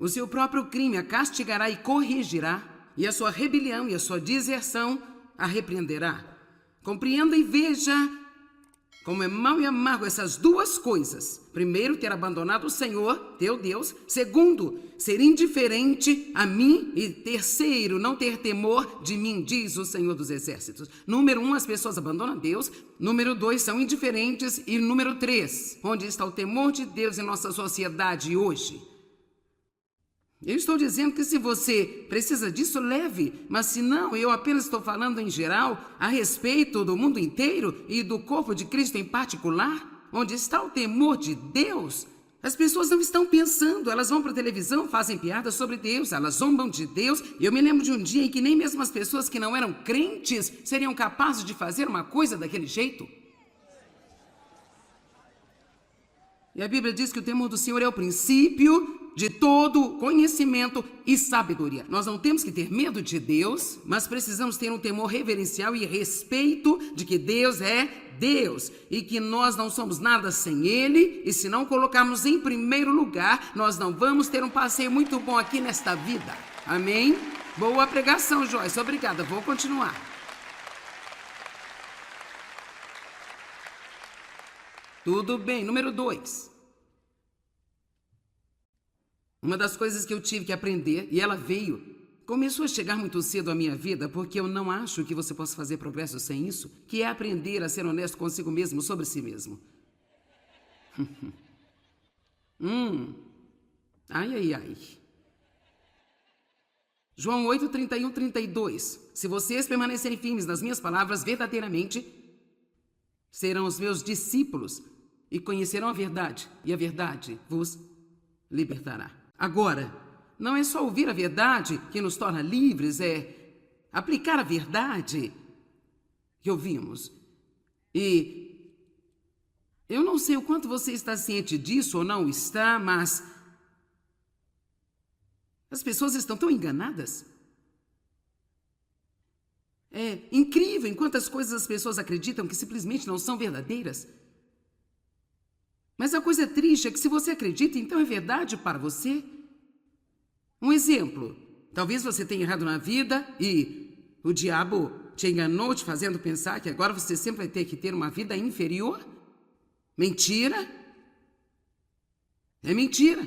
O seu próprio crime a castigará e corrigirá, e a sua rebelião e a sua deserção a repreenderá. Compreenda e veja como é mau e amargo essas duas coisas. Primeiro, ter abandonado o Senhor, teu Deus. Segundo, ser indiferente a mim. E terceiro, não ter temor de mim, diz o Senhor dos Exércitos. Número 1, as pessoas abandonam Deus. Número 2, são indiferentes. E número 3, onde está o temor de Deus em nossa sociedade hoje? Eu estou dizendo que se você precisa disso, leve, mas se não, eu apenas estou falando em geral, a respeito do mundo inteiro e do corpo de Cristo em particular, onde está o temor de Deus. As pessoas não estão pensando, elas vão para a televisão, fazem piadas sobre Deus, elas zombam de Deus. Eu me lembro de um dia em que nem mesmo as pessoas que não eram crentes seriam capazes de fazer uma coisa daquele jeito. E a Bíblia diz que o temor do Senhor é o princípio de todo conhecimento e sabedoria. Nós não temos que ter medo de Deus, mas precisamos ter um temor reverencial e respeito de que Deus é Deus e que nós não somos nada sem Ele, e se não colocarmos em primeiro lugar, nós não vamos ter um passeio muito bom aqui nesta vida. Amém? Boa pregação, Joyce. Obrigada. Vou continuar. Tudo bem. Número 2. Uma das coisas que eu tive que aprender, e ela começou a chegar muito cedo à minha vida, porque eu não acho que você possa fazer progresso sem isso, que é aprender a ser honesto consigo mesmo, sobre si mesmo. Ai. João 8, 31, 32. Se vocês permanecerem firmes nas minhas palavras, verdadeiramente serão os meus discípulos e conhecerão a verdade, e a verdade vos libertará. Agora, não é só ouvir a verdade que nos torna livres, é aplicar a verdade que ouvimos. E eu não sei o quanto você está ciente disso ou não está, mas as pessoas estão tão enganadas. É incrível em quantas coisas as pessoas acreditam que simplesmente não são verdadeiras. Mas a coisa triste é que se você acredita, então é verdade para você. Um exemplo, talvez você tenha errado na vida e o diabo te enganou, te fazendo pensar que agora você sempre vai ter que ter uma vida inferior. Mentira. É mentira.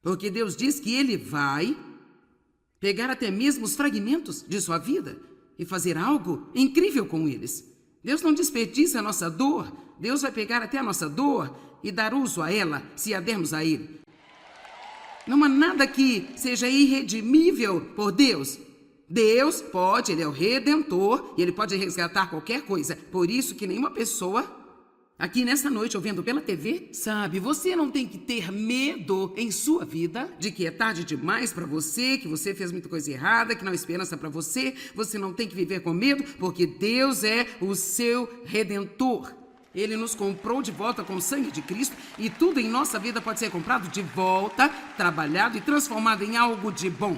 Porque Deus diz que Ele vai pegar até mesmo os fragmentos de sua vida e fazer algo incrível com eles. Deus não desperdiça a nossa dor. Deus vai pegar até a nossa dor e dar uso a ela, se a dermos a Ele. Não há nada que seja irredimível por Deus. Deus pode, Ele é o Redentor, e Ele pode resgatar qualquer coisa. Por isso que nenhuma pessoa, aqui nessa noite, ouvindo pela TV, sabe, você não tem que ter medo em sua vida de que é tarde demais para você, que você fez muita coisa errada, que não há esperança para você. Você não tem que viver com medo, porque Deus é o seu Redentor. Ele nos comprou de volta com o sangue de Cristo, e tudo em nossa vida pode ser comprado de volta, trabalhado e transformado em algo de bom.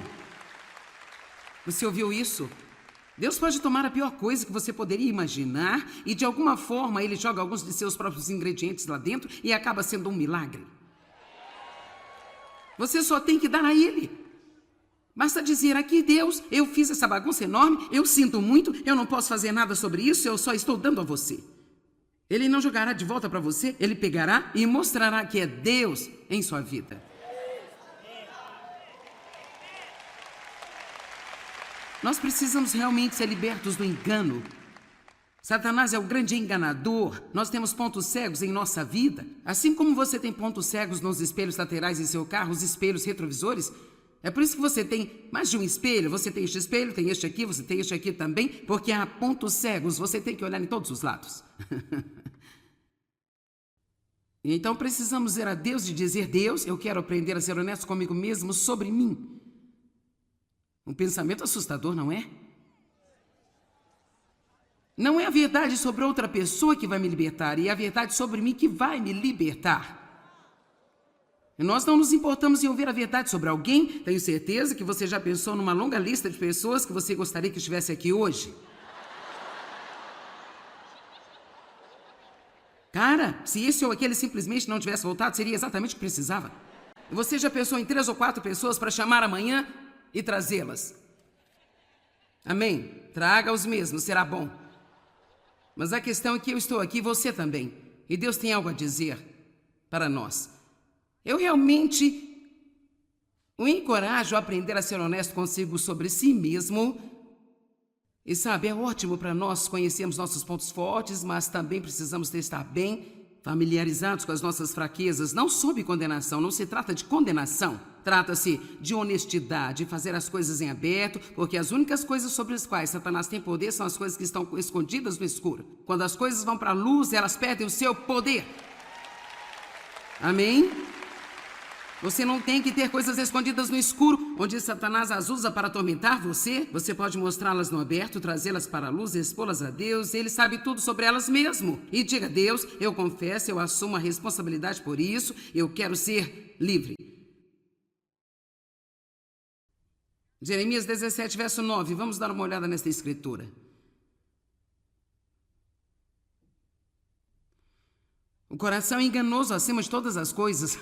Você ouviu isso? Deus pode tomar a pior coisa que você poderia imaginar e de alguma forma Ele joga alguns de seus próprios ingredientes lá dentro e acaba sendo um milagre. Você só tem que dar a Ele. Basta dizer: aqui, Deus, eu fiz essa bagunça enorme, eu sinto muito, eu não posso fazer nada sobre isso, eu só estou dando a você. Ele não jogará de volta para você, Ele pegará e mostrará que é Deus em sua vida. Nós precisamos realmente ser libertos do engano. Satanás é o grande enganador. Nós temos pontos cegos em nossa vida. Assim como você tem pontos cegos nos espelhos laterais em seu carro, os espelhos retrovisores, é por isso que você tem mais de um espelho. Você tem este espelho, tem este aqui, você tem este aqui também, porque há pontos cegos, você tem que olhar em todos os lados. Então precisamos dizer a Deus e dizer: Deus, eu quero aprender a ser honesto comigo mesmo sobre mim. Um pensamento assustador, não é? Não é a verdade sobre outra pessoa que vai me libertar, é a verdade sobre mim que vai me libertar. E nós não nos importamos em ouvir a verdade sobre alguém. Tenho certeza que você já pensou numa longa lista de pessoas que você gostaria que estivesse aqui hoje. Cara, se esse ou aquele simplesmente não tivesse voltado, seria exatamente o que precisava. Você já pensou em 3 ou 4 pessoas para chamar amanhã e trazê-las? Amém? Traga os mesmos, será bom. Mas a questão é que eu estou aqui, você também. E Deus tem algo a dizer para nós. Eu realmente o encorajo a aprender a ser honesto consigo sobre si mesmo. E sabe, é ótimo para nós conhecermos nossos pontos fortes, mas também precisamos estar bem familiarizados com as nossas fraquezas, não sob condenação. Não se trata de condenação. Trata-se de honestidade, fazer as coisas em aberto, porque as únicas coisas sobre as quais Satanás tem poder são as coisas que estão escondidas no escuro. Quando as coisas vão para a luz, elas perdem o seu poder. Amém? Você não tem que ter coisas escondidas no escuro, onde Satanás as usa para atormentar você. Você pode mostrá-las no aberto, trazê-las para a luz, expô-las a Deus. Ele sabe tudo sobre elas mesmo. E diga a Deus, eu confesso, eu assumo a responsabilidade por isso, eu quero ser livre. Jeremias 17, verso 9. Vamos dar uma olhada nesta escritura. O coração é enganoso acima de todas as coisas.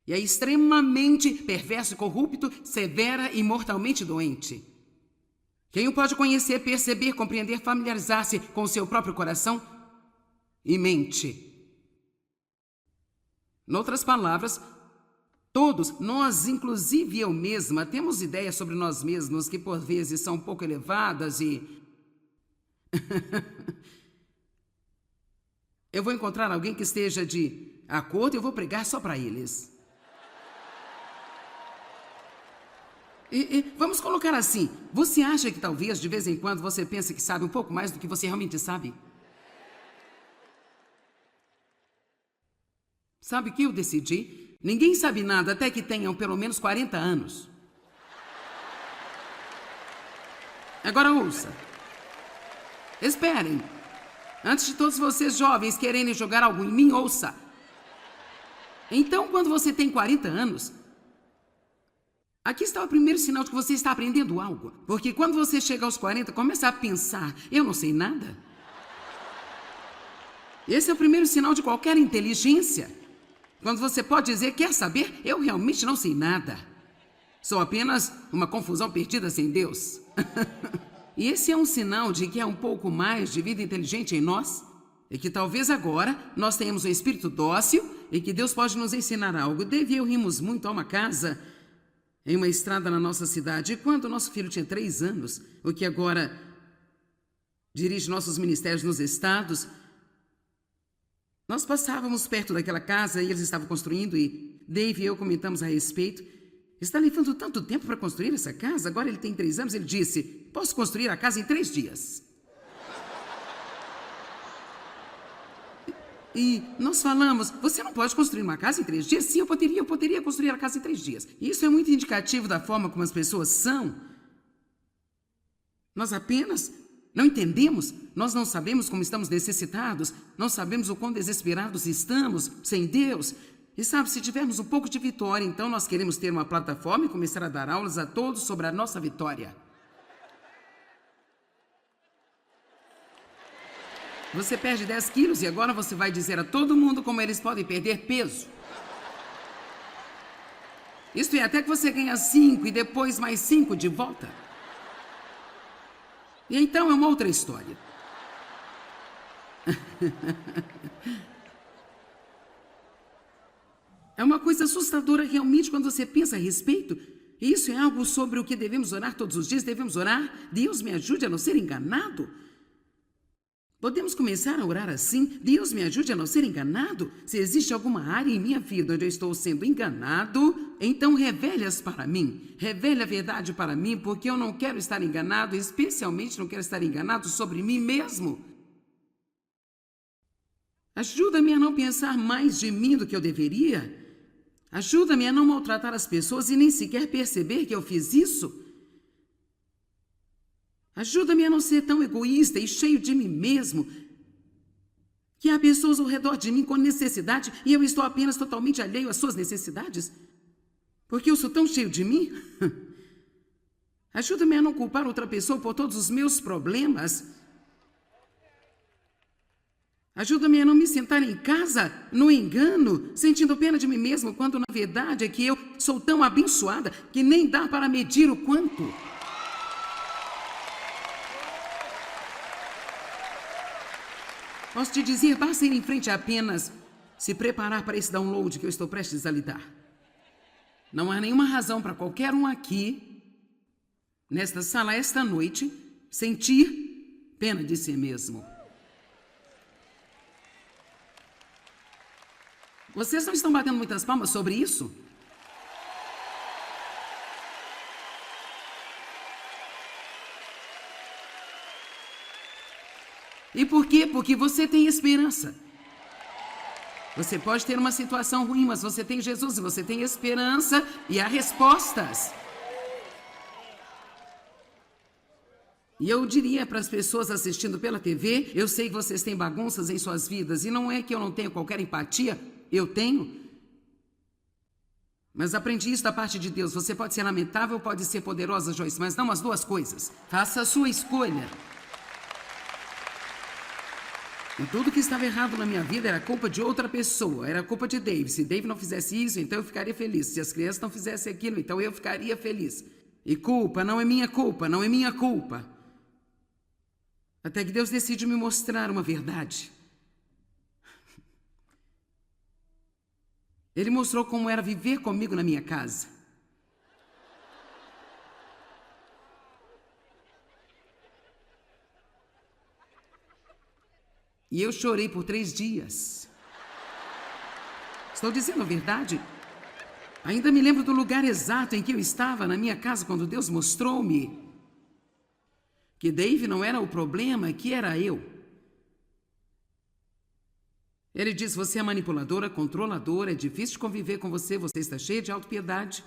E é extremamente perverso e corrupto, severa e mortalmente doente. Quem o pode conhecer, perceber, compreender, familiarizar-se com o seu próprio coração e mente? Em outras palavras, todos, nós, inclusive eu mesma, temos ideias sobre nós mesmos que por vezes são um pouco elevadas e... Eu vou encontrar alguém que esteja de acordo e eu vou pregar só para eles. Vamos colocar assim, você acha que talvez de vez em quando você pense que sabe um pouco mais do que você realmente sabe? Sabe o que eu decidi? Ninguém sabe nada até que tenham pelo menos 40 anos. Agora ouça. Esperem. Antes de todos vocês jovens quererem jogar algo em mim, ouça. Então, quando você tem 40 anos... Aqui está o primeiro sinal de que você está aprendendo algo. Porque quando você chega aos 40, começa a pensar, eu não sei nada. Esse é o primeiro sinal de qualquer inteligência. Quando você pode dizer, quer saber? Eu realmente não sei nada. Sou apenas uma confusão perdida sem Deus. E esse é um sinal de que há um pouco mais de vida inteligente em nós. E que talvez agora nós tenhamos um espírito dócil e que Deus pode nos ensinar algo. Dave e eu rimos muito a uma casa... em uma estrada na nossa cidade, e quando nosso filho tinha 3 anos, o que agora dirige nossos ministérios nos estados, nós passávamos perto daquela casa e eles estavam construindo e Dave e eu comentamos a respeito. Está levando tanto tempo para construir essa casa? Agora ele tem 3 anos, ele disse, posso construir a casa em 3 dias. E nós falamos, você não pode construir uma casa em 3 dias? Sim, eu poderia construir a casa em 3 dias. E isso é muito indicativo da forma como as pessoas são. Nós apenas não entendemos, nós não sabemos como estamos necessitados, não sabemos o quão desesperados estamos sem Deus. E sabe, se tivermos um pouco de vitória, então nós queremos ter uma plataforma e começar a dar aulas a todos sobre a nossa vitória. Você perde 10 quilos e agora você vai dizer a todo mundo como eles podem perder peso. Isto é, até que você ganha 5 e depois mais 5 de volta. E então é uma outra história. É uma coisa assustadora realmente quando você pensa a respeito. E isso é algo sobre o que devemos orar todos os dias. Devemos orar, Deus me ajude a não ser enganado. Podemos começar a orar assim? Deus me ajude a não ser enganado. Se existe alguma área em minha vida onde eu estou sendo enganado, então revele-as para mim. Revele a verdade para mim, porque eu não quero estar enganado, especialmente não quero estar enganado sobre mim mesmo. Ajuda-me a não pensar mais de mim do que eu deveria. Ajuda-me a não maltratar as pessoas e nem sequer perceber que eu fiz isso. Ajuda-me a não ser tão egoísta e cheio de mim mesmo, que há pessoas ao redor de mim com necessidade e eu estou apenas totalmente alheio às suas necessidades, porque eu sou tão cheio de mim. Ajuda-me a não culpar outra pessoa por todos os meus problemas. Ajuda-me a não me sentar em casa no engano, sentindo pena de mim mesmo, quando na verdade é que eu sou tão abençoada que nem dá para medir o quanto. Posso te dizer, basta ir em frente a apenas se preparar para esse download que eu estou prestes a lhe dar. Não há nenhuma razão para qualquer um aqui, nesta sala, esta noite, sentir pena de si mesmo. Vocês não estão batendo muitas palmas sobre isso? E por quê? Porque você tem esperança. Você pode ter uma situação ruim, mas você tem Jesus e você tem esperança e há respostas. E eu diria para as pessoas assistindo pela TV, eu sei que vocês têm bagunças em suas vidas e não é que eu não tenho qualquer empatia, eu tenho. Mas aprendi isso da parte de Deus. Você pode ser lamentável, pode ser poderosa, Joyce, mas não as duas coisas. Faça a sua escolha. E tudo que estava errado na minha vida era culpa de outra pessoa, era culpa de Dave. Se Dave não fizesse isso, então eu ficaria feliz. Se as crianças não fizessem aquilo, então eu ficaria feliz. E culpa não é minha culpa, não é minha culpa. Até que Deus decide me mostrar uma verdade. Ele mostrou como era viver comigo na minha casa. E eu chorei por 3 dias. Estou dizendo a verdade? Ainda me lembro do lugar exato em que eu estava na minha casa quando Deus mostrou-me que Dave não era o problema, que era eu. Ele diz, você é manipuladora, controladora, é difícil de conviver com você, você está cheia de autopiedade.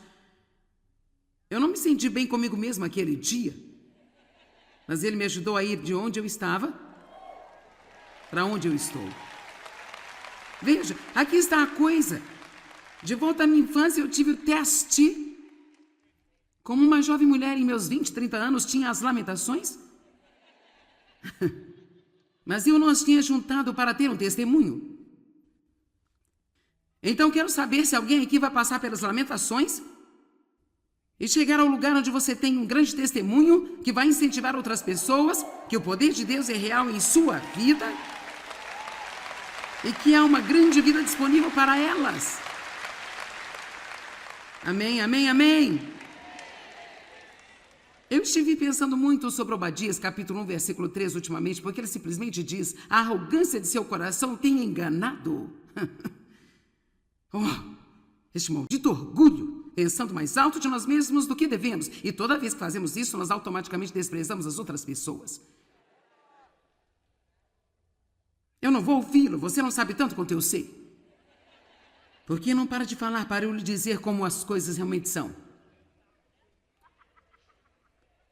Eu não me senti bem comigo mesmo aquele dia, mas ele me ajudou a ir de onde eu estava para onde eu estou. Veja, aqui está a coisa. De volta à minha infância, eu tive o teste. Como uma jovem mulher em meus 20, 30 anos, tinha as lamentações. Mas eu não as tinha juntado para ter um testemunho. Então, quero saber se alguém aqui vai passar pelas lamentações e chegar ao lugar onde você tem um grande testemunho que vai incentivar outras pessoas, que o poder de Deus é real em sua vida e que há uma grande vida disponível para elas. Amém, amém, amém. Eu estive pensando muito sobre Obadias, capítulo 1, versículo 3, ultimamente, porque ele simplesmente diz, a arrogância de seu coração tem enganado. Este maldito orgulho, pensando mais alto de nós mesmos do que devemos. E toda vez que fazemos isso, nós automaticamente desprezamos as outras pessoas. Eu não vou ouvi-lo, você não sabe tanto quanto eu sei. Por que não para de falar para eu lhe dizer como as coisas realmente são?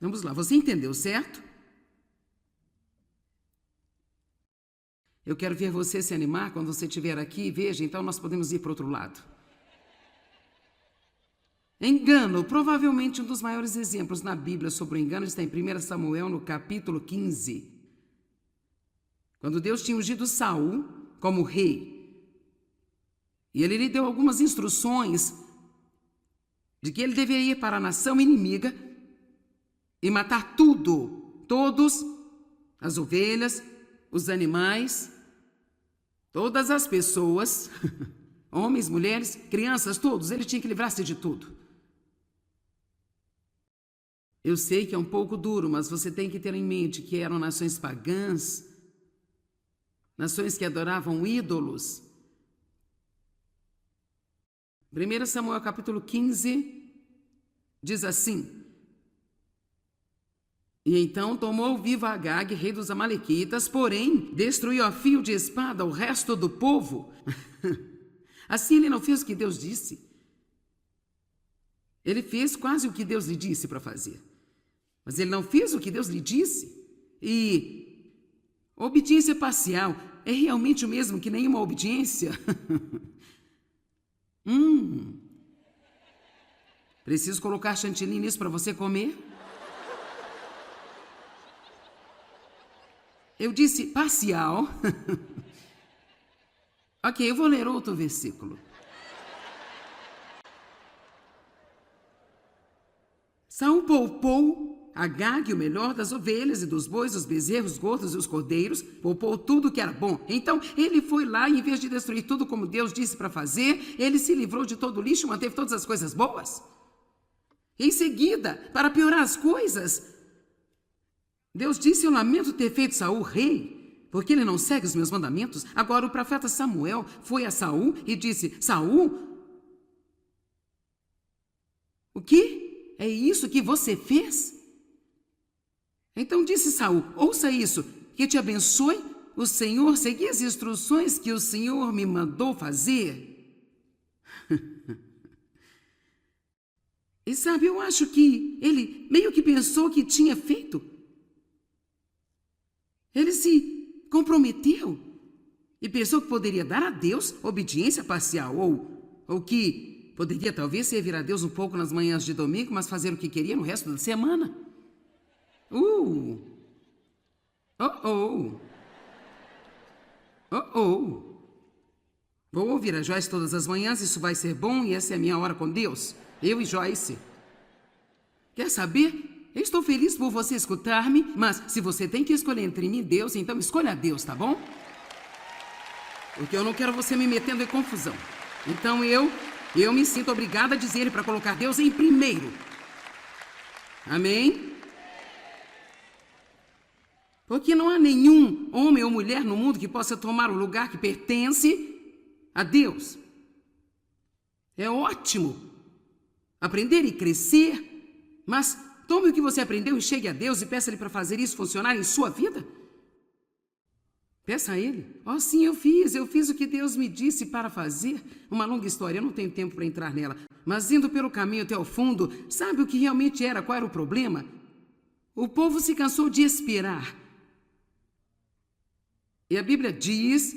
Vamos lá, você entendeu, certo? Eu quero ver você se animar quando você estiver aqui. Veja, então nós podemos ir para o outro lado. Engano. Provavelmente um dos maiores exemplos na Bíblia sobre o engano está em 1 Samuel, no capítulo 15. Quando Deus tinha ungido Saul como rei. E ele lhe deu algumas instruções de que ele deveria ir para a nação inimiga e matar tudo, todos, as ovelhas, os animais, todas as pessoas, homens, mulheres, crianças, todos, ele tinha que livrar-se de tudo. Eu sei que é um pouco duro, mas você tem que ter em mente que eram nações pagãs, nações que adoravam ídolos. 1 Samuel capítulo 15 diz assim, e então tomou vivo Agag, rei dos amalequitas, porém destruiu a fio de espada o resto do povo. Assim ele não fez o que Deus disse. Ele fez quase o que Deus lhe disse para fazer. Mas ele não fez o que Deus lhe disse. E obediência parcial é realmente o mesmo que nenhuma obediência? Preciso colocar chantilly nisso para você comer? Eu disse parcial Ok, eu vou ler outro versículo. Saul poupou Agag, o melhor das ovelhas e dos bois, dos bezerros gordos e os cordeiros, poupou tudo que era bom. Então ele foi lá e, em vez de destruir tudo como Deus disse para fazer, ele se livrou de todo o lixo e manteve todas as coisas boas. Em seguida, para piorar as coisas, Deus disse: eu lamento ter feito Saul rei, porque ele não segue os meus mandamentos. Agora o profeta Samuel foi a Saul e disse: Saul, o quê? É isso que você fez? Então disse Saul: ouça isso, que te abençoe o Senhor, segui as instruções que o Senhor me mandou fazer. E sabe, eu acho que ele meio que pensou que tinha feito. Ele se comprometeu e pensou que poderia dar a Deus obediência parcial, ou que poderia talvez servir a Deus um pouco nas manhãs de domingo, mas fazer o que queria no resto da semana. Oh, oh. Vou ouvir a Joyce todas as manhãs, isso vai ser bom e essa é a minha hora com Deus. Eu e Joyce. Quer saber? Eu estou feliz por você escutar-me, mas se você tem que escolher entre mim e Deus, então escolha Deus, tá bom? Porque eu não quero você me metendo em confusão. Então eu me sinto obrigada a dizer para colocar Deus em primeiro. Amém? Porque não há nenhum homem ou mulher no mundo que possa tomar o lugar que pertence a Deus. É ótimo aprender e crescer, mas tome o que você aprendeu e chegue a Deus e peça-lhe para fazer isso funcionar em sua vida. Peça a Ele. Oh, sim, eu fiz o que Deus me disse para fazer. Uma longa história, eu não tenho tempo para entrar nela. Mas indo pelo caminho até o fundo, sabe o que realmente era? Qual era o problema? O povo se cansou de esperar. E a Bíblia diz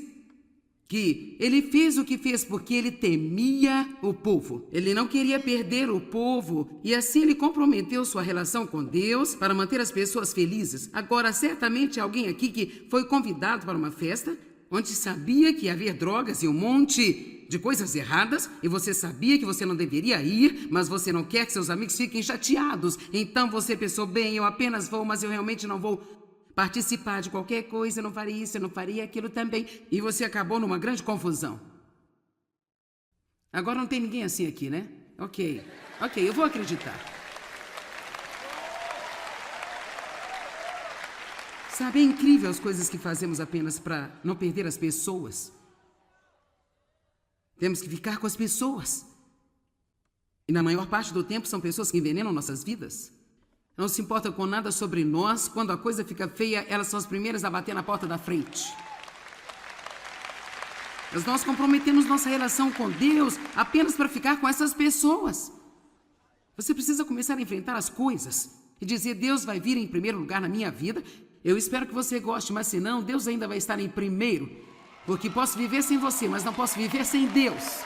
que ele fez o que fez porque ele temia o povo. Ele não queria perder o povo e assim ele comprometeu sua relação com Deus para manter as pessoas felizes. Agora, certamente alguém aqui que foi convidado para uma festa onde sabia que ia haver drogas e um monte de coisas erradas e você sabia que você não deveria ir, mas você não quer que seus amigos fiquem chateados. Então você pensou: bem, eu apenas vou, mas eu realmente não vou participar de qualquer coisa, eu não faria isso, eu não faria aquilo também. E você acabou numa grande confusão. Agora não tem ninguém assim aqui, né? Ok, eu vou acreditar. Sabe, é incrível as coisas que fazemos apenas para não perder as pessoas. Temos que ficar com as pessoas. E na maior parte do tempo são pessoas que envenenam nossas vidas. Não se importa com nada sobre nós. Quando a coisa fica feia, elas são as primeiras a bater na porta da frente. Mas nós comprometemos nossa relação com Deus apenas para ficar com essas pessoas. Você precisa começar a enfrentar as coisas e dizer: Deus vai vir em primeiro lugar na minha vida. Eu espero que você goste, mas se não, Deus ainda vai estar em primeiro. Porque posso viver sem você, mas não posso viver sem Deus.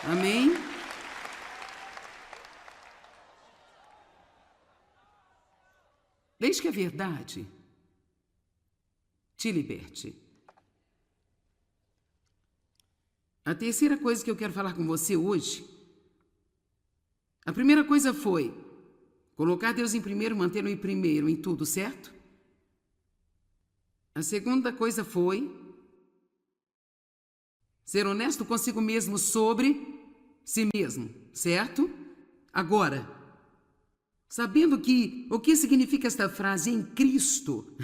Amém? Desde que a verdade te liberte. A terceira coisa que eu quero falar com você hoje, a primeira coisa foi colocar Deus em primeiro, mantê-lo em primeiro em tudo, certo? A segunda coisa foi ser honesto consigo mesmo sobre si mesmo, certo? Agora, sabendo que o que significa esta frase em Cristo?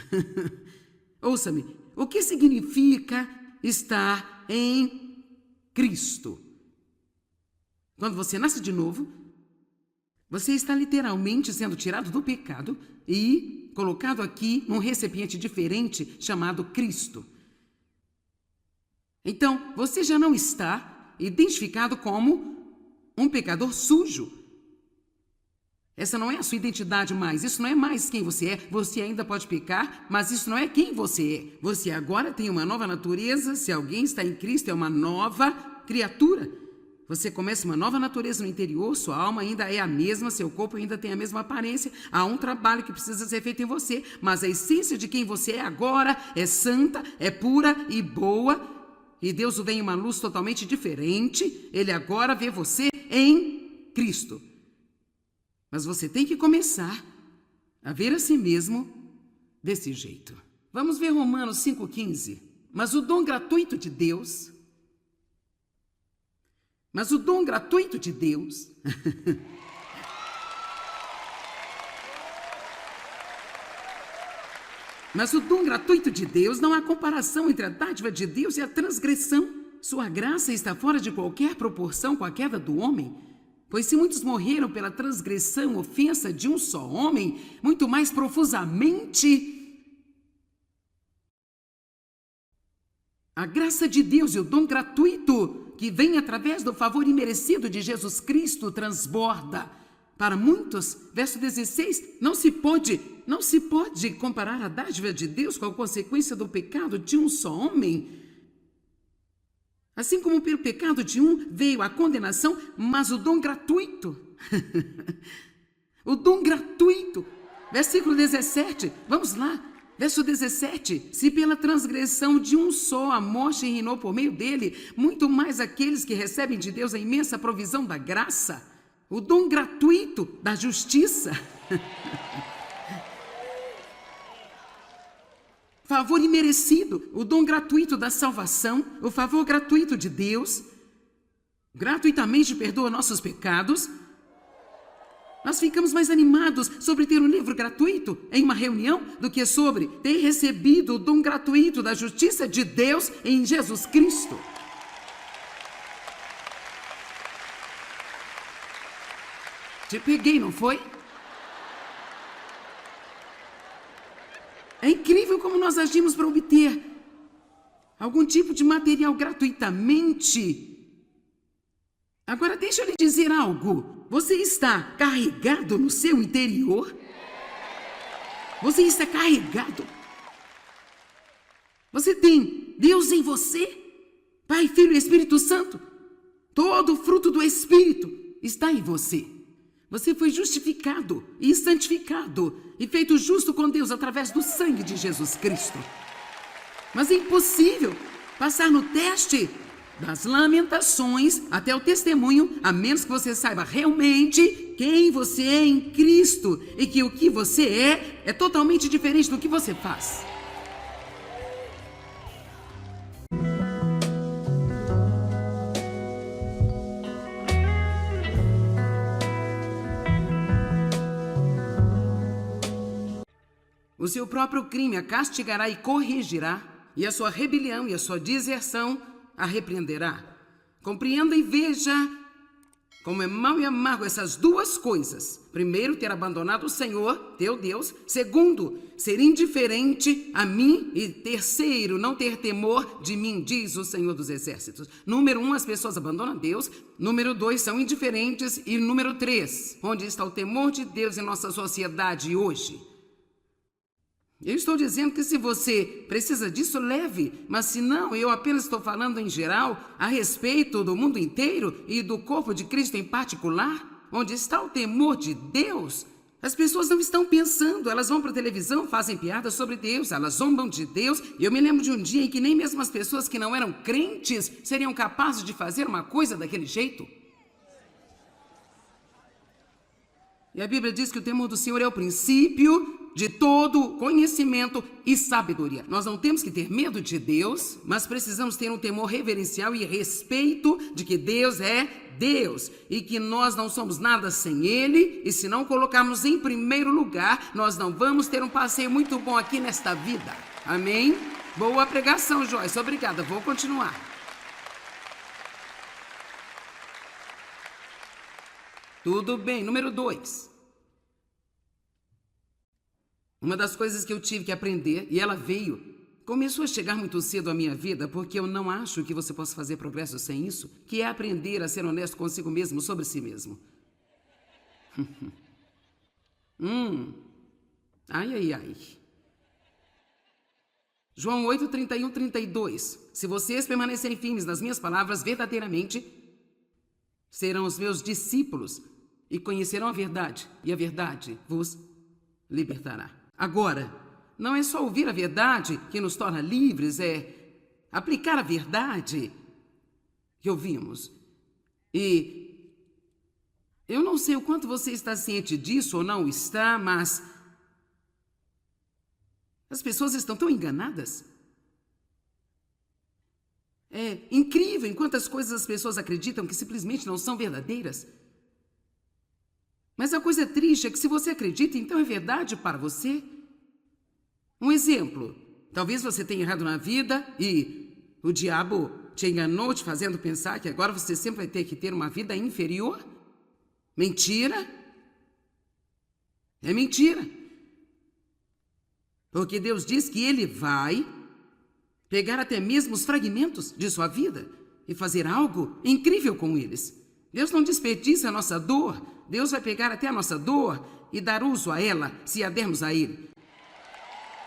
Ouça-me, o que significa estar em Cristo? Quando você nasce de novo, você está literalmente sendo tirado do pecado e colocado aqui num recipiente diferente chamado Cristo. Então, você já não está identificado como um pecador sujo. Essa não é a sua identidade mais, isso não é mais quem você é. Você ainda pode pecar, mas isso não é quem você é. Você agora tem uma nova natureza. Se alguém está em Cristo, é uma nova criatura. Você começa uma nova natureza no interior, sua alma ainda é a mesma, seu corpo ainda tem a mesma aparência. Há um trabalho que precisa ser feito em você, mas a essência de quem você é agora é santa, é pura e boa. e Deus o vê em uma luz totalmente diferente, ele agora vê você em Cristo. Mas você tem que começar a ver a si mesmo desse jeito. Vamos ver Romanos 5,15. Mas o dom gratuito de Deus... Mas o dom gratuito de Deus... Mas o dom gratuito de Deus, não há comparação entre a dádiva de Deus e a transgressão. Sua graça está fora de qualquer proporção com a queda do homem. Pois se muitos morreram pela transgressão, ofensa de um só homem, muito mais profusamente a graça de Deus e o dom gratuito que vem através do favor imerecido de Jesus Cristo transborda para muitos. Verso 16, não se pode comparar a dádiva de Deus com a consequência do pecado de um só homem. Assim como pelo pecado de um veio a condenação, mas o dom gratuito, o dom gratuito, versículo 17, vamos lá, verso 17, se pela transgressão de um só a morte reinou por meio dele, muito mais aqueles que recebem de Deus a imensa provisão da graça, o dom gratuito da justiça, favor imerecido, o dom gratuito da salvação, o favor gratuito de Deus, gratuitamente perdoa nossos pecados. Nós ficamos mais animados sobre ter um livro gratuito em uma reunião do que sobre ter recebido o dom gratuito da justiça de Deus em Jesus Cristo. Te peguei, não foi? É incrível como nós agimos para obter algum tipo de material gratuitamente. Agora, deixa eu lhe dizer algo. Você está carregado no seu interior? Você está carregado? Você tem Deus em você? Pai, Filho e Espírito Santo? Todo o fruto do Espírito está em você. Você foi justificado e santificado e feito justo com Deus através do sangue de Jesus Cristo. Mas é impossível passar no teste das lamentações até o testemunho, a menos que você saiba realmente quem você é em Cristo e que o que você é totalmente diferente do que você faz. O seu próprio crime a castigará e corrigirá, e a sua rebelião e a sua deserção a repreenderá. Compreenda e veja como é mau e amargo essas duas coisas. Primeiro, ter abandonado o Senhor, teu Deus. Segundo, ser indiferente a mim. E terceiro, não ter temor de mim, diz o Senhor dos Exércitos. Número 1, as pessoas abandonam Deus. Número 2, são indiferentes. E número 3, onde está o temor de Deus em nossa sociedade hoje? Eu estou dizendo que se você precisa disso, leve, mas se não, eu apenas estou falando em geral, a respeito do mundo inteiro e do corpo de Cristo em particular, onde está o temor de Deus. As pessoas não estão pensando, elas vão para a televisão, fazem piadas sobre Deus, elas zombam de Deus. Eu me lembro de um dia em que nem mesmo as pessoas que não eram crentes seriam capazes de fazer uma coisa daquele jeito. E a Bíblia diz que o temor do Senhor é o princípio de todo conhecimento e sabedoria. Nós não temos que ter medo de Deus, mas precisamos ter um temor reverencial e respeito de que Deus é Deus e que nós não somos nada sem Ele, e se não colocarmos em primeiro lugar, nós não vamos ter um passeio muito bom aqui nesta vida. Amém? Boa pregação, Joyce. Obrigada. Vou continuar. Tudo bem. Número 2. Uma das coisas que eu tive que aprender, e ela começou a chegar muito cedo à minha vida, porque eu não acho que você possa fazer progresso sem isso, que é aprender a ser honesto consigo mesmo, sobre si mesmo. Ai. João 8, 31, 32. Se vocês permanecerem firmes nas minhas palavras, verdadeiramente serão os meus discípulos e conhecerão a verdade, e a verdade vos libertará. Agora, não é só ouvir a verdade que nos torna livres, aplicar a verdade que ouvimos. E eu não sei o quanto você está ciente disso ou não está, mas as pessoas estão tão enganadas. É incrível em quantas coisas as pessoas acreditam que simplesmente não são verdadeiras. Mas a coisa triste é que se você acredita, então é verdade para você. Um exemplo, talvez você tenha errado na vida e o diabo te enganou te fazendo pensar que agora você sempre vai ter que ter uma vida inferior. Mentira. É mentira. Porque Deus diz que Ele vai pegar até mesmo os fragmentos de sua vida e fazer algo incrível com eles. Deus não desperdiça a nossa dor. Deus vai pegar até a nossa dor e dar uso a ela, se a dermos a Ele.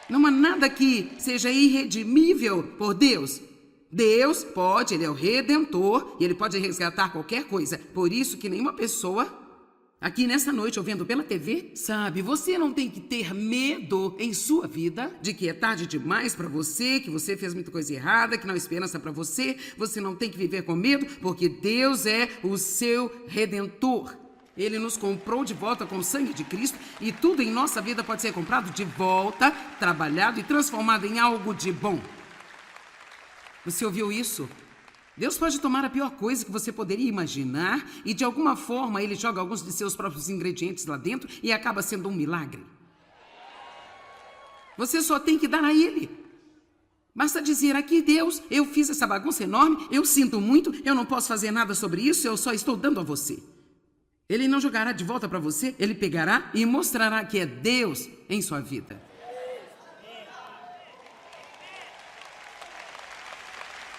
Não há nada que seja irredimível por Deus. Deus pode, Ele é o Redentor e Ele pode resgatar qualquer coisa. Por isso que nenhuma pessoa aqui nessa noite, ouvindo pela TV, sabe, você não tem que ter medo em sua vida de que é tarde demais para você, que você fez muita coisa errada, que não há esperança para você. Você não tem que viver com medo, porque Deus é o seu Redentor. Ele nos comprou de volta com o sangue de Cristo e tudo em nossa vida pode ser comprado de volta, trabalhado e transformado em algo de bom. Você ouviu isso? Deus pode tomar a pior coisa que você poderia imaginar e de alguma forma Ele joga alguns de seus próprios ingredientes lá dentro e acaba sendo um milagre. Você só tem que dar a Ele. Basta dizer: aqui Deus, eu fiz essa bagunça enorme, eu sinto muito, eu não posso fazer nada sobre isso, eu só estou dando a você. Ele não jogará de volta para você, Ele pegará e mostrará que é Deus em sua vida.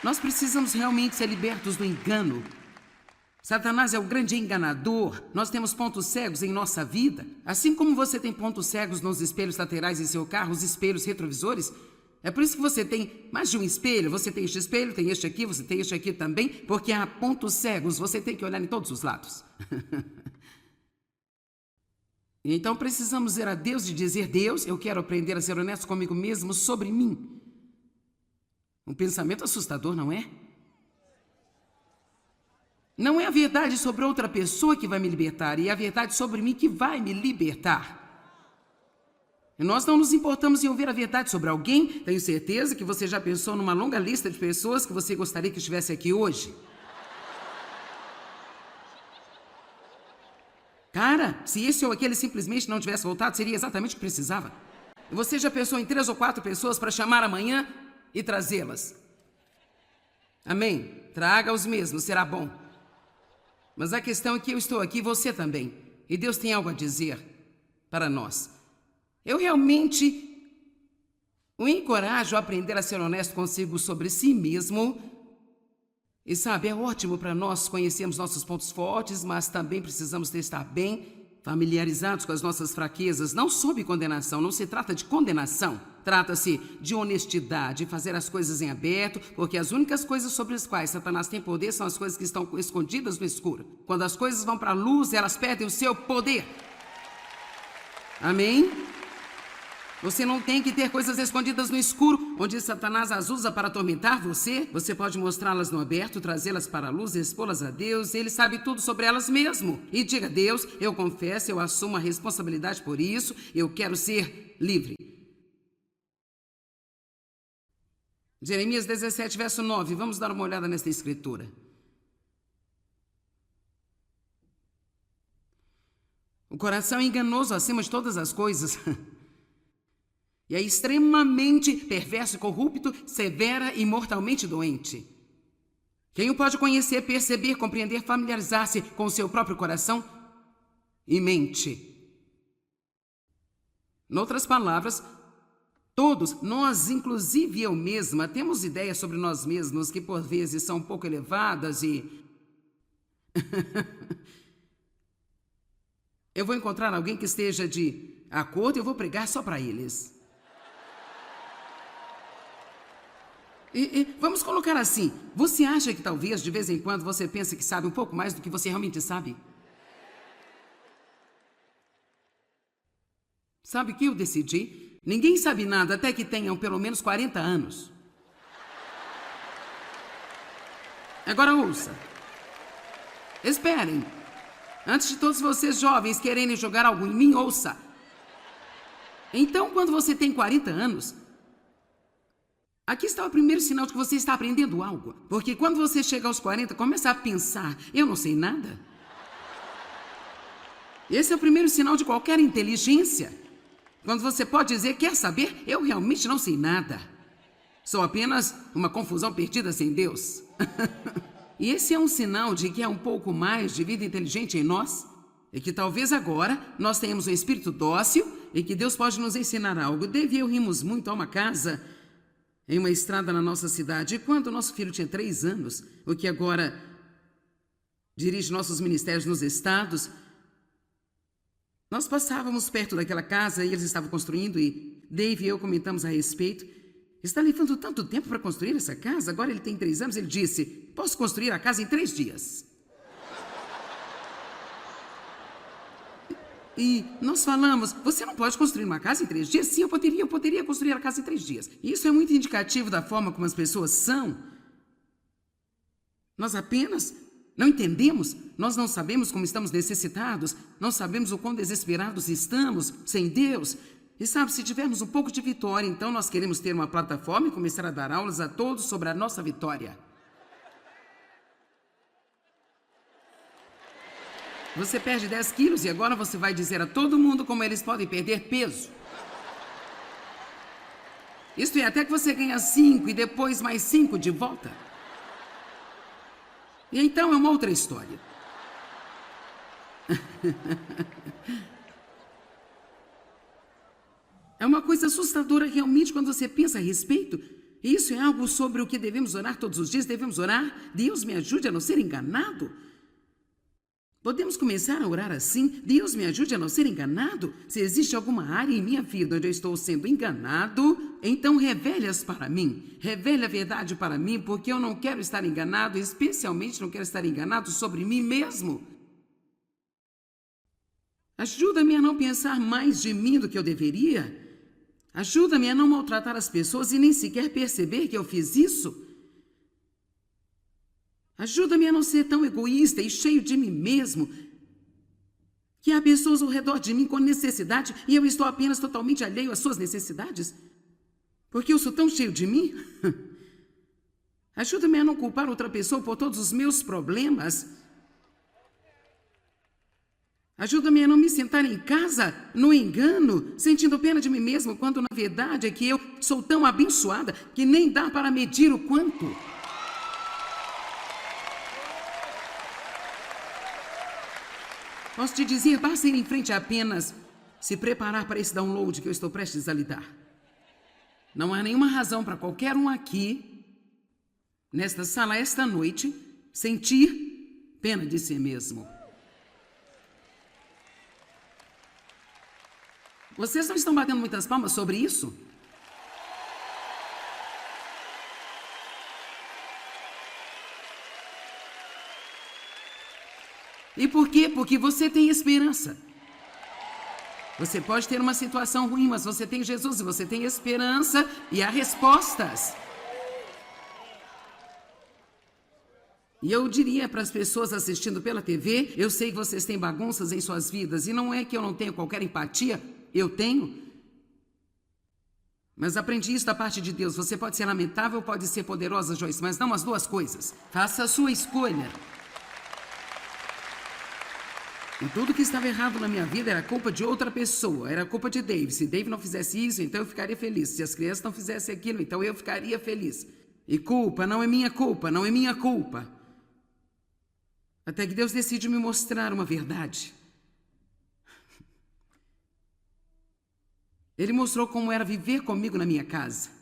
Nós precisamos realmente ser libertos do engano. Satanás é o grande enganador. Nós temos pontos cegos em nossa vida. Assim como você tem pontos cegos nos espelhos laterais em seu carro, os espelhos retrovisores. É por isso que você tem mais de um espelho. Você tem este espelho, tem este aqui, você tem este aqui também. Porque há pontos cegos, você tem que olhar em todos os lados. Então precisamos dizer a Deus e dizer: Deus, eu quero aprender a ser honesto comigo mesmo sobre mim. Um pensamento assustador, não é? Não é a verdade sobre outra pessoa que vai me libertar, é a verdade sobre mim que vai me libertar. E nós não nos importamos em ouvir a verdade sobre alguém. Tenho certeza que você já pensou numa longa lista de pessoas que você gostaria que estivesse aqui hoje. Cara, se esse ou aquele simplesmente não tivesse voltado, seria exatamente o que precisava. E você já pensou em 3 ou 4 pessoas para chamar amanhã e trazê-las? Amém? Traga os mesmos, será bom. Mas a questão é que eu estou aqui, você também. E Deus tem algo a dizer para nós. Eu realmente o encorajo a aprender a ser honesto consigo sobre si mesmo. E sabe, é ótimo para nós conhecermos nossos pontos fortes, mas também precisamos estar bem familiarizados com as nossas fraquezas, não sob condenação. Não se trata de condenação, trata-se de honestidade, fazer as coisas em aberto, porque as únicas coisas sobre as quais Satanás tem poder são as coisas que estão escondidas no escuro. Quando as coisas vão para a luz, elas perdem o seu poder. Amém? Você não tem que ter coisas escondidas no escuro, onde Satanás as usa para atormentar você. Você pode mostrá-las no aberto, trazê-las para a luz, expô-las a Deus. Ele sabe tudo sobre elas mesmo. E diga: Deus, eu confesso, eu assumo a responsabilidade por isso. Eu quero ser livre. Jeremias 17, verso 9. Vamos dar uma olhada nesta escritura. O coração é enganoso acima de todas as coisas. E é extremamente perverso e corrupto, severa e mortalmente doente. Quem o pode conhecer, perceber, compreender, familiarizar-se com o seu próprio coração e mente? Em outras palavras, todos, nós, inclusive eu mesma, temos ideias sobre nós mesmos que por vezes são um pouco elevadas e... Eu vou encontrar alguém que esteja de acordo e eu vou pregar só para eles. Vamos colocar assim, você acha que talvez de vez em quando você pensa que sabe um pouco mais do que você realmente sabe? Sabe o que eu decidi? Ninguém sabe nada até que tenham pelo menos 40 anos. Agora ouça. Esperem. Antes de todos vocês jovens quererem jogar algo em mim, ouça. Então, quando você tem 40 anos, aqui está o primeiro sinal de que você está aprendendo algo. Porque quando você chega aos 40, começa a pensar, eu não sei nada. Esse é o primeiro sinal de qualquer inteligência. Quando você pode dizer, quer saber? Eu realmente não sei nada. Sou apenas uma confusão perdida sem Deus. E esse é um sinal de que há um pouco mais de vida inteligente em nós. E que talvez agora nós tenhamos um espírito dócil e que Deus pode nos ensinar algo. Dave e eu rimos muito a uma casa em uma estrada na nossa cidade. E quando nosso filho tinha 3 anos, o que agora dirige nossos ministérios nos estados, nós passávamos perto daquela casa e eles estavam construindo e Dave e eu comentamos a respeito. Está levando tanto tempo para construir essa casa? Agora ele tem 3 anos. Ele disse, posso construir a casa em 3 dias. E nós falamos, você não pode construir uma casa em 3 dias? Sim, eu poderia construir a casa em 3 dias. E isso é muito indicativo da forma como as pessoas são. Nós apenas não entendemos, nós não sabemos como estamos necessitados, não sabemos o quão desesperados estamos sem Deus. E sabe, se tivermos um pouco de vitória, então nós queremos ter uma plataforma e começar a dar aulas a todos sobre a nossa vitória. Você perde 10 quilos e agora você vai dizer a todo mundo como eles podem perder peso. Isto é, até que você ganha 5 e depois mais 5 de volta. E então é uma outra história. É uma coisa assustadora realmente quando você pensa a respeito. Isso é algo sobre o que devemos orar todos os dias. Devemos orar, Deus me ajude a não ser enganado. Podemos começar a orar assim, Deus me ajude a não ser enganado. Se existe alguma área em minha vida onde eu estou sendo enganado, então revele-as para mim. Revele a verdade para mim, porque eu não quero estar enganado, especialmente não quero estar enganado sobre mim mesmo. Ajuda-me a não pensar mais de mim do que eu deveria. Ajuda-me a não maltratar as pessoas e nem sequer perceber que eu fiz isso. Ajuda-me a não ser tão egoísta e cheio de mim mesmo, que há pessoas ao redor de mim com necessidade e eu estou apenas totalmente alheio às suas necessidades, porque eu sou tão cheio de mim. Ajuda-me a não culpar outra pessoa por todos os meus problemas. Ajuda-me a não me sentar em casa, no engano, sentindo pena de mim mesmo, quando na verdade é que eu sou tão abençoada que nem dá para medir o quanto. Posso te dizer, basta ir em frente apenas se preparar para esse download que eu estou prestes a lhe dar. Não há nenhuma razão para qualquer um aqui, nesta sala, esta noite, sentir pena de si mesmo. Vocês não estão batendo muitas palmas sobre isso? E por quê? Porque você tem esperança. Você pode ter uma situação ruim, mas você tem Jesus e você tem esperança e há respostas. E eu diria para as pessoas assistindo pela TV, eu sei que vocês têm bagunças em suas vidas e não é que eu não tenho qualquer empatia, eu tenho. Mas aprendi isso da parte de Deus. Você pode ser lamentável, pode ser poderosa, Joyce, mas não as duas coisas. Faça a sua escolha. E tudo que estava errado na minha vida era culpa de outra pessoa, era culpa de Dave. Se Dave não fizesse isso, então eu ficaria feliz. Se as crianças não fizessem aquilo, então eu ficaria feliz. E culpa não é minha culpa, não é minha culpa. Até que Deus decide me mostrar uma verdade. Ele mostrou como era viver comigo na minha casa.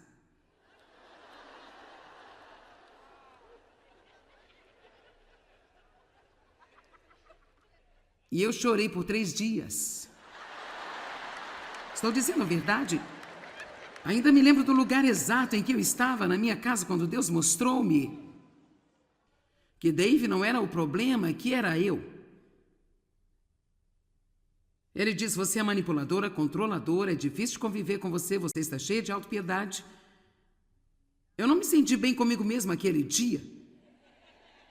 E eu chorei por 3 dias. Estou dizendo a verdade. Ainda me lembro do lugar exato em que eu estava na minha casa quando Deus mostrou-me que Dave não era o problema, que era eu. Ele diz, você é manipuladora, controladora, é difícil de conviver com você, você está cheia de autopiedade. Eu não me senti bem comigo mesma aquele dia.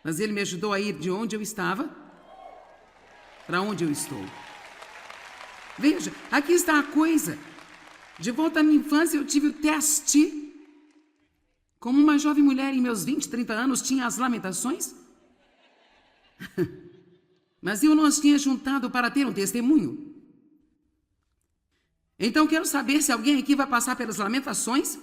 Mas ele me ajudou a ir de onde eu estava para onde eu estou. Veja, aqui está a coisa. De volta à minha infância, eu tive o teste. Como uma jovem mulher em meus 20, 30 anos tinha as lamentações. Mas eu não as tinha juntado para ter um testemunho. Então quero saber se alguém aqui vai passar pelas lamentações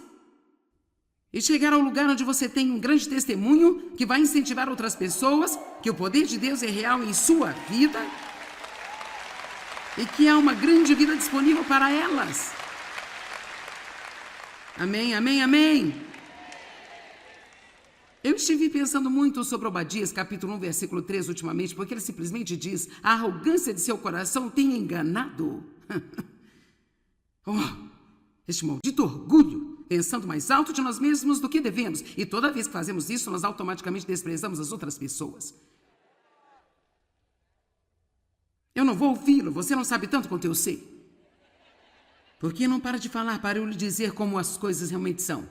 e chegar ao lugar onde você tem um grande testemunho que vai incentivar outras pessoas, que o poder de Deus é real em sua vida e que há uma grande vida disponível para elas. Amém, amém, amém. Eu estive pensando muito sobre Obadias, capítulo 1, versículo 3, ultimamente, porque ele simplesmente diz: a arrogância de seu coração tem enganado. Este maldito orgulho, pensando mais alto de nós mesmos do que devemos. E toda vez que fazemos isso, nós automaticamente desprezamos as outras pessoas. Eu não vou ouvi-lo, você não sabe tanto quanto eu sei. Por que não para de falar para eu lhe dizer como as coisas realmente são?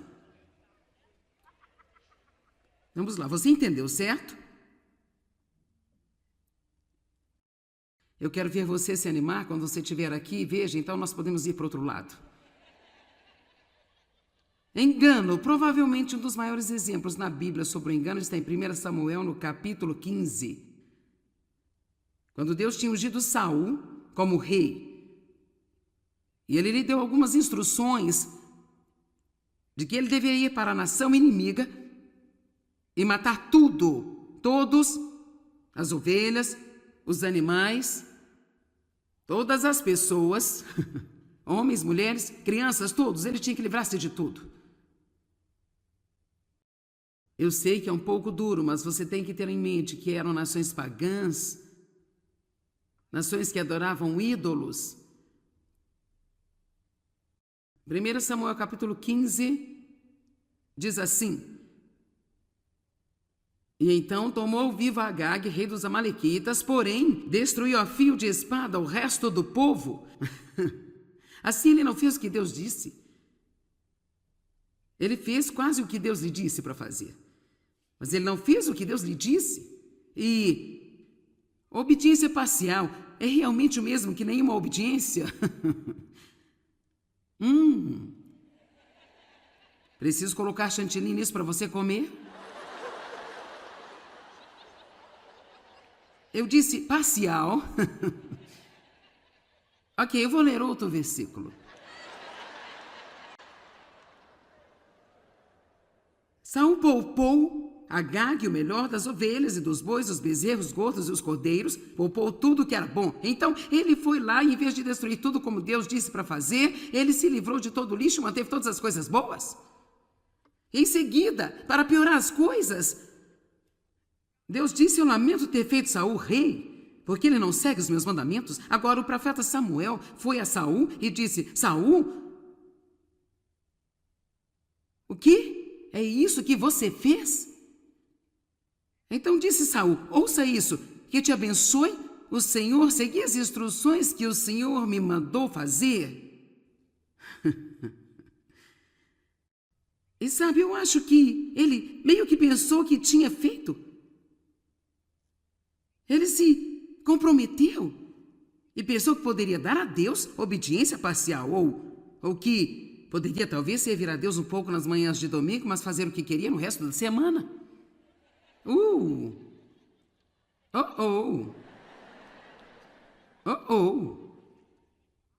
Vamos lá, você entendeu, certo? Eu quero ver você se animar quando você estiver aqui. Veja, então nós podemos ir para o outro lado. Engano. Provavelmente um dos maiores exemplos na Bíblia sobre o engano está em 1 Samuel, no capítulo 15. Quando Deus tinha ungido Saul como rei. E ele lhe deu algumas instruções de que ele deveria ir para a nação inimiga e matar tudo, todos, as ovelhas, os animais, todas as pessoas, homens, mulheres, crianças, todos. Ele tinha que livrar-se de tudo. Eu sei que é um pouco duro, mas você tem que ter em mente que eram nações pagãs, nações que adoravam ídolos. 1 Samuel capítulo 15 diz assim: e então tomou vivo Agag, rei dos amalequitas, porém destruiu a fio de espada o resto do povo. Assim ele não fez o que Deus disse. Ele fez quase o que Deus lhe disse para fazer. Mas ele não fez o que Deus lhe disse. E obediência parcial é realmente o mesmo que nenhuma obediência? Preciso colocar chantilly nisso para você comer? Eu disse parcial. Ok, eu vou ler outro versículo. Saul poupou Agag, o melhor das ovelhas e dos bois, os bezerros, os gordos e os cordeiros, poupou tudo que era bom. Então ele foi lá e, em vez de destruir tudo como Deus disse para fazer, ele se livrou de todo o lixo e manteve todas as coisas boas. Em seguida, para piorar as coisas, Deus disse: eu lamento ter feito Saul rei, porque ele não segue os meus mandamentos. Agora o profeta Samuel foi a Saul e disse: Saul, o que? É isso que você fez? Então disse Saul: ouça isso, que te abençoe o Senhor, segui as instruções que o Senhor me mandou fazer. E sabe, eu acho que ele meio que pensou que tinha feito. Ele se comprometeu e pensou que poderia dar a Deus obediência parcial, ou que poderia talvez servir a Deus um pouco nas manhãs de domingo, mas fazer o que queria no resto da semana.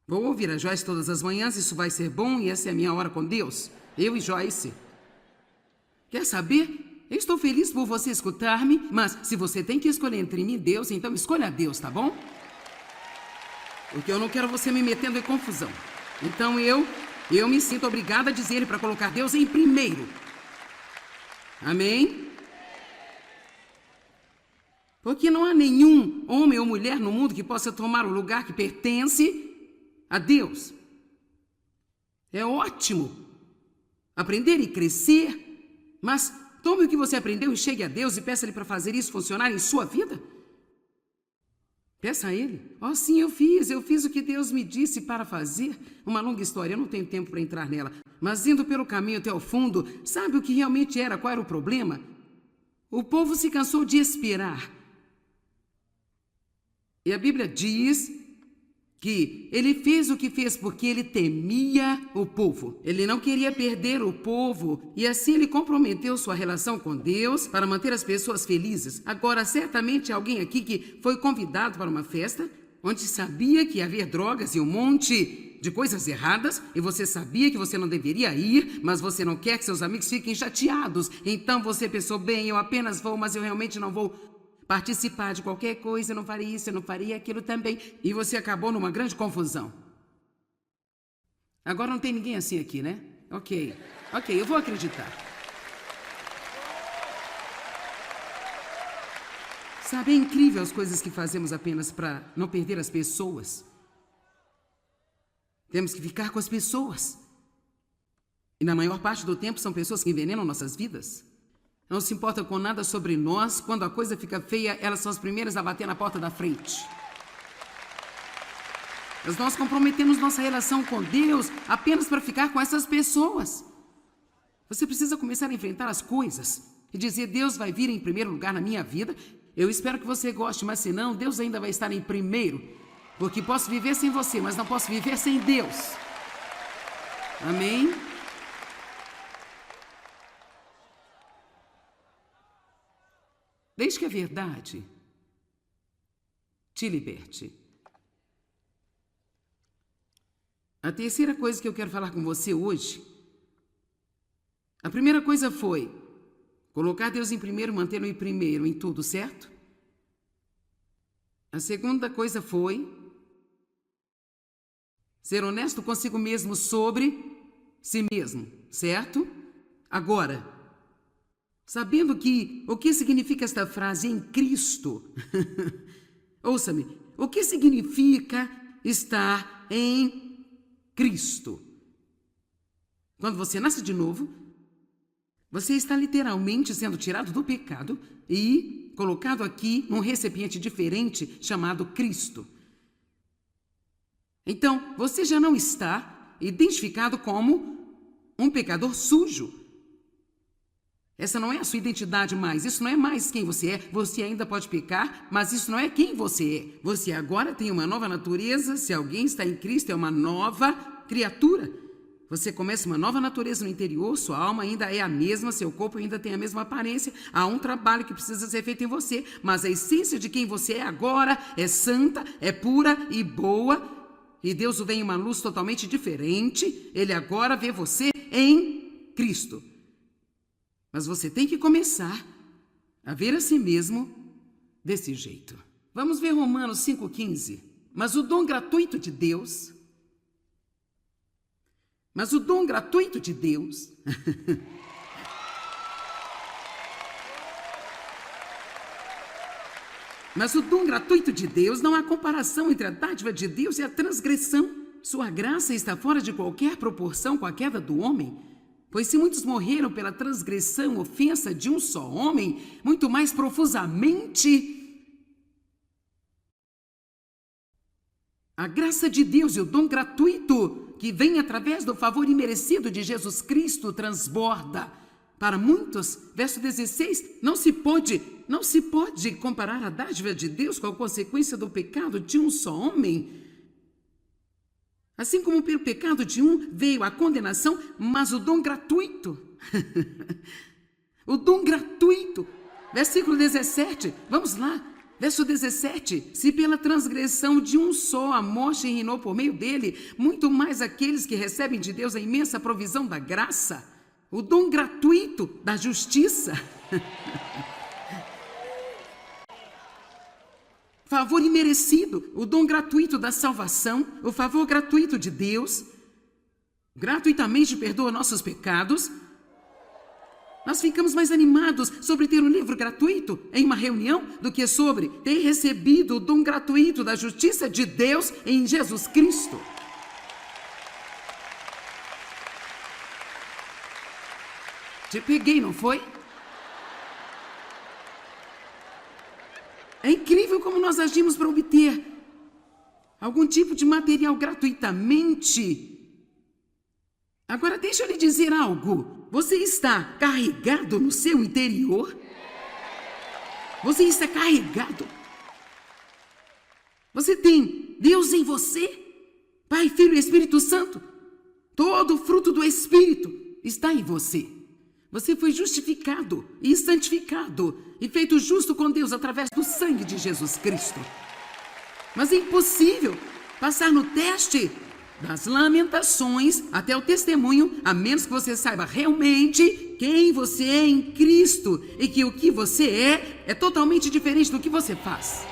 Vou ouvir a Joyce todas as manhãs, isso vai ser bom e essa é a minha hora com Deus. Eu e Joyce. Quer saber? Eu estou feliz por você escutar-me, mas se você tem que escolher entre mim e Deus, então escolha a Deus, tá bom? Porque eu não quero você me metendo em confusão. Então eu me sinto obrigada a dizer para colocar Deus em primeiro. Amém? Porque não há nenhum homem ou mulher no mundo que possa tomar o lugar que pertence a Deus. É ótimo aprender e crescer, mas tome o que você aprendeu e chegue a Deus e peça-lhe para fazer isso funcionar em sua vida. Peça a Ele. Sim, eu fiz o que Deus me disse para fazer. Uma longa história, eu não tenho tempo para entrar nela. Mas indo pelo caminho até o fundo, sabe o que realmente era? Qual era o problema? O povo se cansou de esperar. E a Bíblia diz que ele fez o que fez porque ele temia o povo. Ele não queria perder o povo e assim ele comprometeu sua relação com Deus para manter as pessoas felizes. Agora, certamente alguém aqui que foi convidado para uma festa onde sabia que ia haver drogas e um monte de coisas erradas e você sabia que você não deveria ir, mas você não quer que seus amigos fiquem chateados. Então você pensou, bem, eu apenas vou, mas eu realmente não vou participar de qualquer coisa, eu não faria isso, eu não faria aquilo também. E você acabou numa grande confusão. Agora não tem ninguém assim aqui, né? Ok, eu vou acreditar. Sabe, é incrível as coisas que fazemos apenas para não perder as pessoas. Temos que ficar com as pessoas. E na maior parte do tempo são pessoas que envenenam nossas vidas. Não se importa com nada sobre nós. Quando a coisa fica feia, elas são as primeiras a bater na porta da frente. Mas nós comprometemos nossa relação com Deus apenas para ficar com essas pessoas. Você precisa começar a enfrentar as coisas e dizer, Deus vai vir em primeiro lugar na minha vida. Eu espero que você goste, mas se não, Deus ainda vai estar em primeiro. Porque posso viver sem você, mas não posso viver sem Deus. Amém? Deixe que a verdade te liberte. A terceira coisa que eu quero falar com você hoje, a primeira coisa foi colocar Deus em primeiro, mantê-lo em primeiro em tudo, certo? A segunda coisa foi ser honesto consigo mesmo sobre si mesmo, certo? Agora, sabendo que o que significa esta frase em Cristo? Ouça-me, o que significa estar em Cristo? Quando você nasce de novo, você está literalmente sendo tirado do pecado e colocado aqui num recipiente diferente chamado Cristo. Então, você já não está identificado como um pecador sujo. Essa não é a sua identidade mais, isso não é mais quem você é. Você ainda pode pecar, mas isso não é quem você é. Você agora tem uma nova natureza. Se alguém está em Cristo, é uma nova criatura. Você começa uma nova natureza no interior, sua alma ainda é a mesma, seu corpo ainda tem a mesma aparência. Há um trabalho que precisa ser feito em você, mas a essência de quem você é agora é santa, é pura e boa. E Deus o vê em uma luz totalmente diferente. Ele agora vê você em Cristo. Mas você tem que começar a ver a si mesmo desse jeito. Vamos ver Romanos 5,15. Mas o dom gratuito de Deus... Mas o dom gratuito de Deus... Mas o dom gratuito de Deus, não há comparação entre a dádiva de Deus e a transgressão. Sua graça está fora de qualquer proporção com a queda do homem. Pois se muitos morreram pela transgressão, ofensa de um só homem, muito mais profusamente a graça de Deus e o dom gratuito que vem através do favor imerecido de Jesus Cristo transborda para muitos. Verso 16, não se pode comparar a dádiva de Deus com a consequência do pecado de um só homem. Assim como pelo pecado de um veio a condenação, mas o dom gratuito, o dom gratuito, versículo 17, vamos lá, verso 17, se pela transgressão de um só a morte reinou por meio dele, muito mais aqueles que recebem de Deus a imensa provisão da graça, o dom gratuito da justiça, favor imerecido, o dom gratuito da salvação, o favor gratuito de Deus, gratuitamente perdoa nossos pecados. Nós ficamos mais animados sobre ter um livro gratuito em uma reunião do que sobre ter recebido o dom gratuito da justiça de Deus em Jesus Cristo. Te peguei, não foi? É incrível como nós agimos para obter algum tipo de material gratuitamente. Agora deixa eu lhe dizer algo. Você está carregado no seu interior? Você está carregado. Você tem Deus em você, Pai, Filho e Espírito Santo. Todo o fruto do Espírito está em você. Você foi justificado e santificado e feito justo com Deus através do sangue de Jesus Cristo. Mas é impossível passar no teste das lamentações até o testemunho, a menos que você saiba realmente quem você é em Cristo e que o que você é totalmente diferente do que você faz.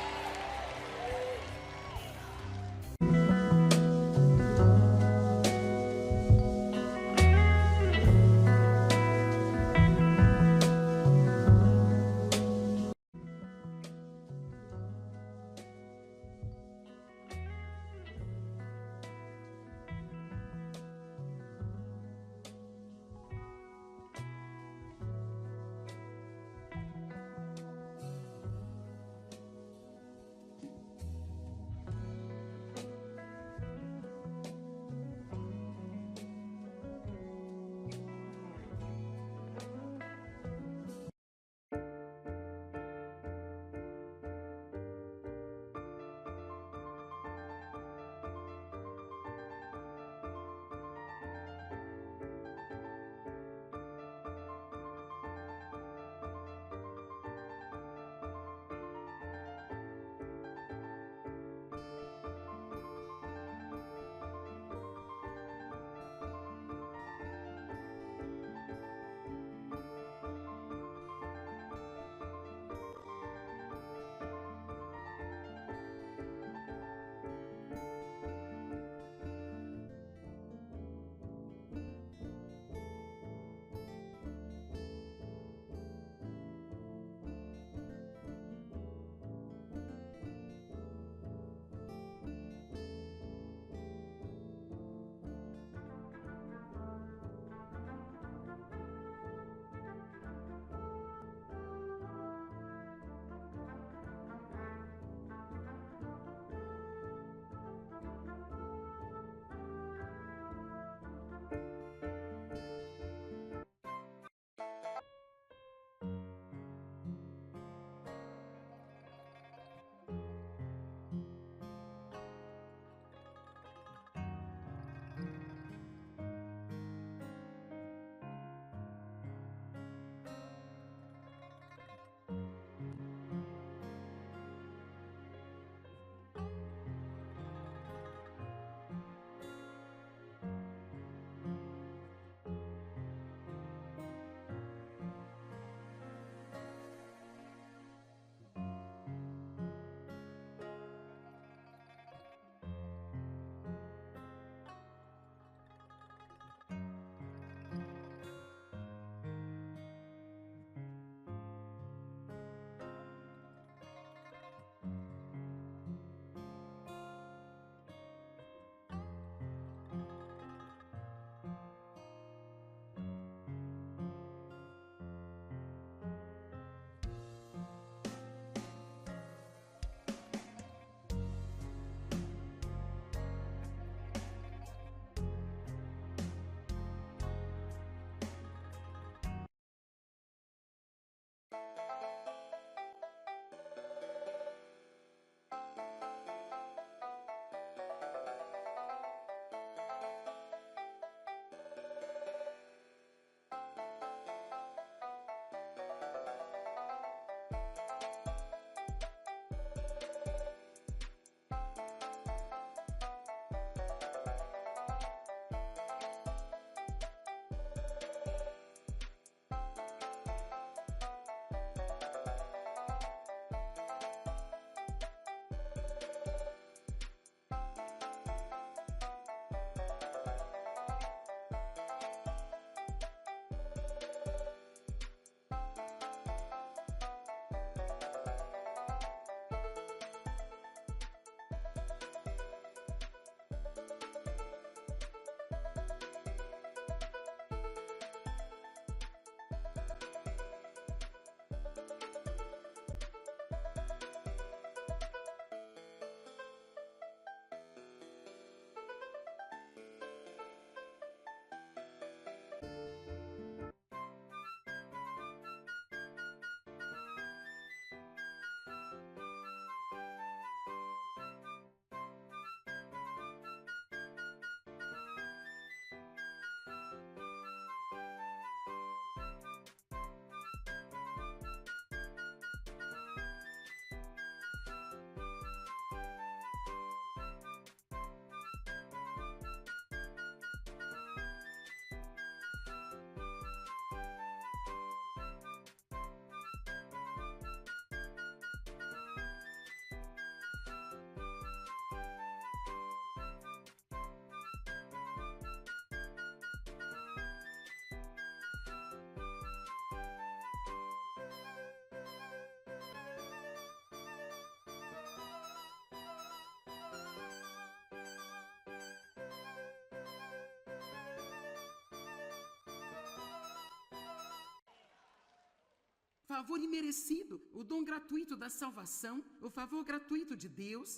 favor imerecido, o dom gratuito da salvação, o favor gratuito de Deus,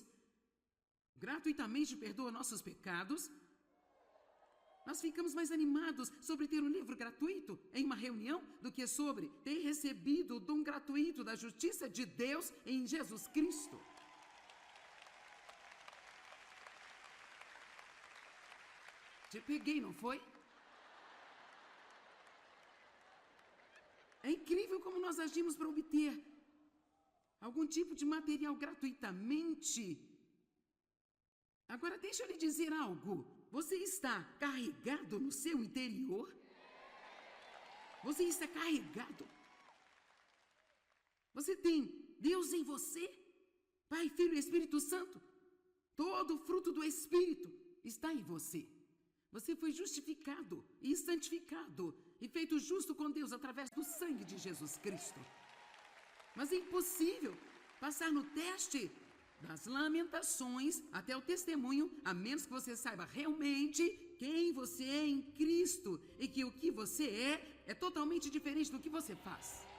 gratuitamente perdoa nossos pecados, nós ficamos mais animados sobre ter um livro gratuito em uma reunião do que sobre ter recebido o dom gratuito da justiça de Deus em Jesus Cristo. Te peguei, não foi? É incrível como nós agimos para obter algum tipo de material gratuitamente. Agora, deixa eu lhe dizer algo. Você está carregado no seu interior? Você está carregado? Você tem Deus em você? Pai, Filho e Espírito Santo? Todo o fruto do Espírito está em você. Você foi justificado e santificado e feito justo com Deus através do sangue de Jesus Cristo. Mas é impossível passar no teste das lamentações até o testemunho, a menos que você saiba realmente quem você é em Cristo e que o que você é totalmente diferente do que você faz.